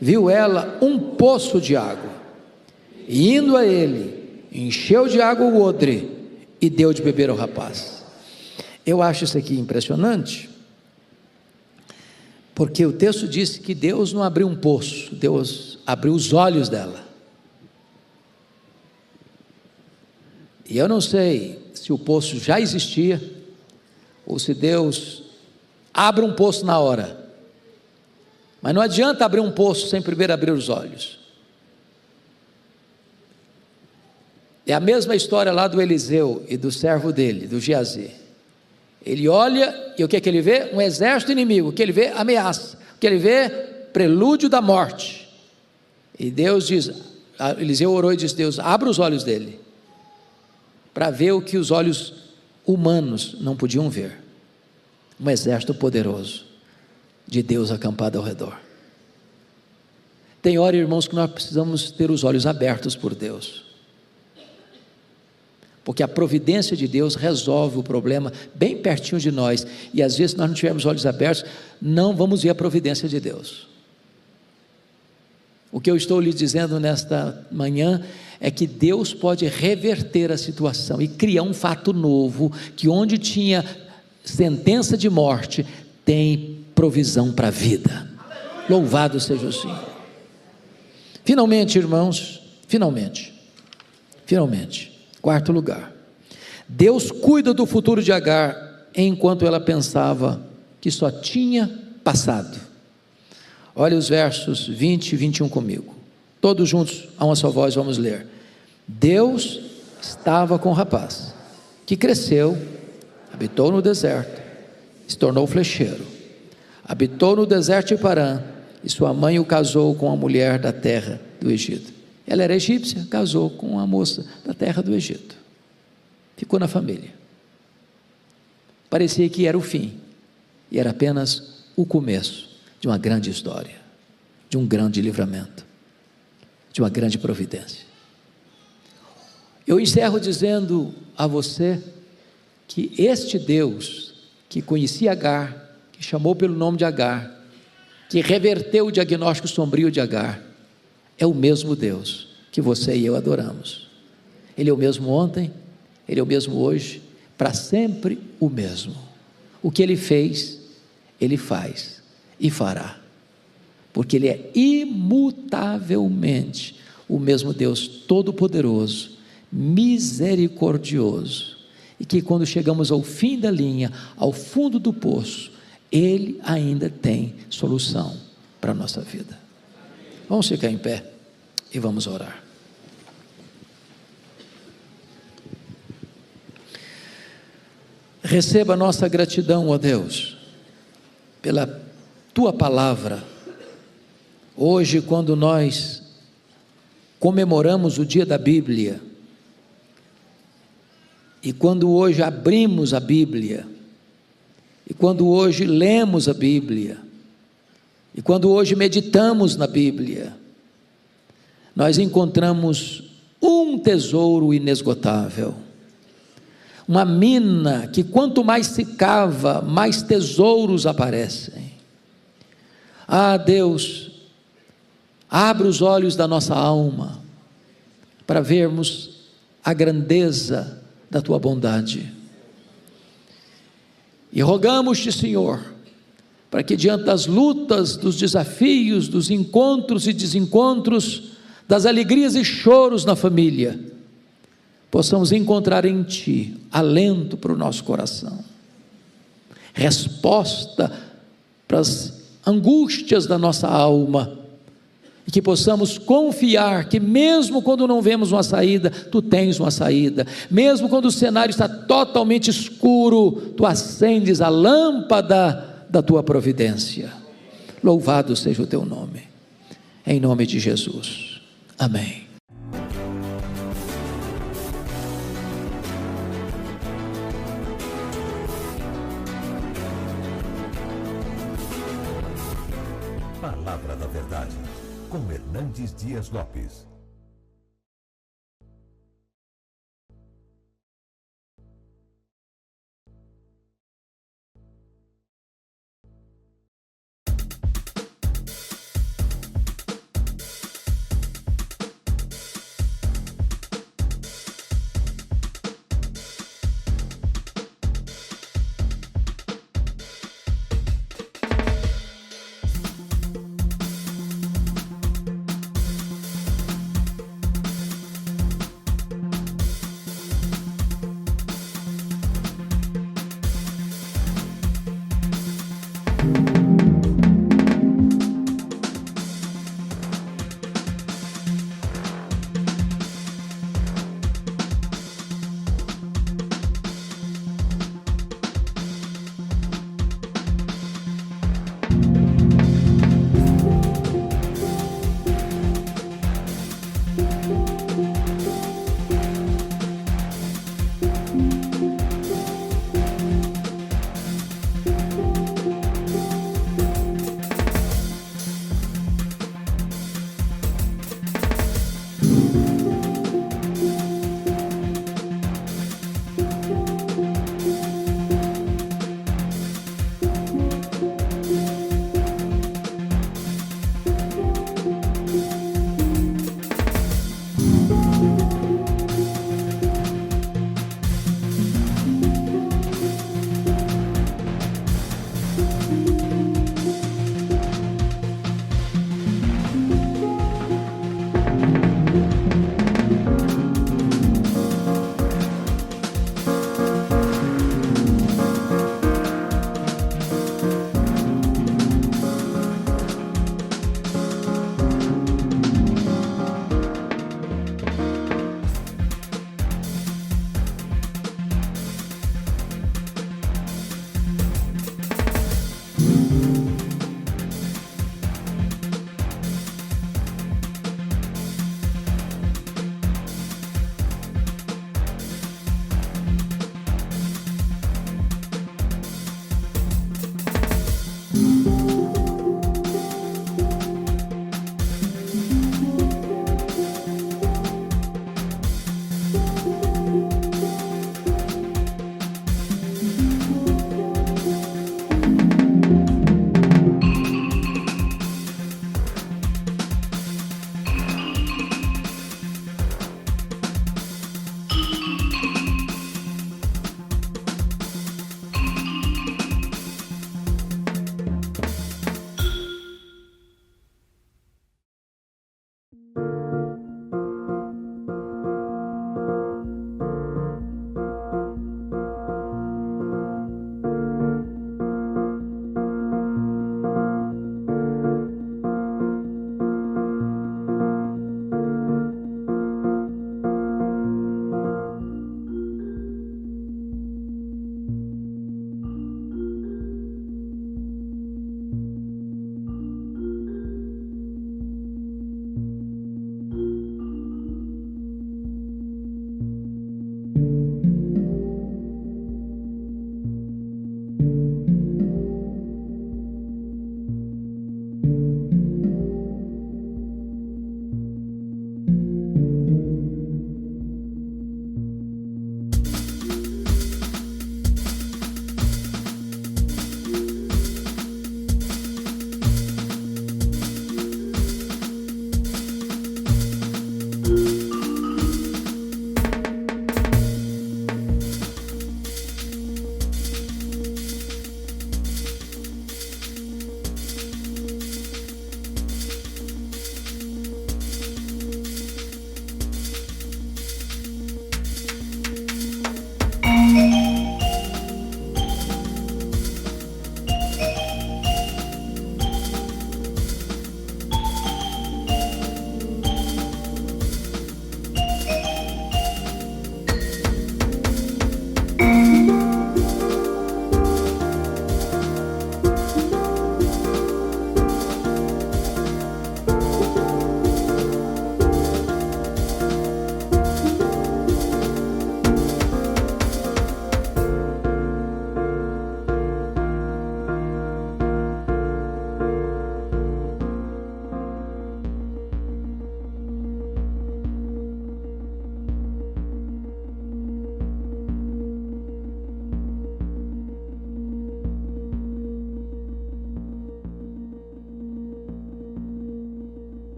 viu ela um poço de água, e indo a ele, encheu de água o odre, e deu de beber ao rapaz. Eu acho isso aqui impressionante, porque o texto diz que Deus não abriu um poço, Deus abriu os olhos dela. E eu não sei se o poço já existia, ou se Deus abre um poço na hora, mas não adianta abrir um poço sem primeiro abrir os olhos. É a mesma história lá do Eliseu e do servo dele, do Geazi. Ele olha e o que é que ele vê? Um exército inimigo. O que ele vê? Ameaça. O que ele vê? Prelúdio da morte. E Deus diz, Eliseu orou e disse: Deus, abra os olhos dele, para ver o que os olhos humanos não podiam ver. Um exército poderoso de Deus acampado ao redor. Tem hora, irmãos, que nós precisamos ter os olhos abertos por Deus, porque a providência de Deus resolve o problema bem pertinho de nós, e às vezes se nós não tivermos olhos abertos, não vamos ver a providência de Deus. O que eu estou lhe dizendo nesta manhã é que Deus pode reverter a situação e criar um fato novo, que onde tinha sentença de morte, tem provisão para a vida. Louvado seja o Senhor. Finalmente, irmãos, finalmente, quarto lugar, Deus cuida do futuro de Agar, enquanto ela pensava que só tinha passado. Olha os versos 20 e 21 comigo, todos juntos, a uma só voz, vamos ler. Deus estava com o rapaz, que cresceu, habitou no deserto, se tornou flecheiro, habitou no deserto de Parã, e sua mãe o casou com a mulher da terra do Egito. Ela era egípcia, casou com a moça da terra do Egito, ficou na família. Parecia que era o fim, e era apenas o começo de uma grande história, de um grande livramento, de uma grande providência. Eu encerro dizendo a você que este Deus, que conhecia Agar, que chamou pelo nome de Agar, que reverteu o diagnóstico sombrio de Agar, é o mesmo Deus que você e eu adoramos. Ele é o mesmo ontem, Ele é o mesmo hoje, para sempre o mesmo. O que Ele fez, Ele faz e fará, porque Ele é imutavelmente o mesmo Deus todo-poderoso, misericordioso, e que quando chegamos ao fim da linha, ao fundo do poço, Ele ainda tem solução para a nossa vida. Vamos ficar em pé e vamos orar. Receba a nossa gratidão, ó Deus, pela Tua palavra. Hoje, quando nós comemoramos o dia da Bíblia, e quando hoje abrimos a Bíblia, e quando hoje lemos a Bíblia, e quando hoje meditamos na Bíblia, nós encontramos um tesouro inesgotável, uma mina que quanto mais se cava, mais tesouros aparecem. Ah, Deus, abre os olhos da nossa alma, para vermos a grandeza da Tua bondade, e rogamos-te, Senhor, para que diante das lutas, dos desafios, dos encontros e desencontros, das alegrias e choros na família, possamos encontrar em Ti alento para o nosso coração, resposta para as angústias da nossa alma, e que possamos confiar que mesmo quando não vemos uma saída, Tu tens uma saída, mesmo quando o cenário está totalmente escuro, Tu acendes a lâmpada da Tua providência. Louvado seja o Teu nome, em nome de Jesus, amém. Palavra da Verdade, com Hernandes Dias Lopes.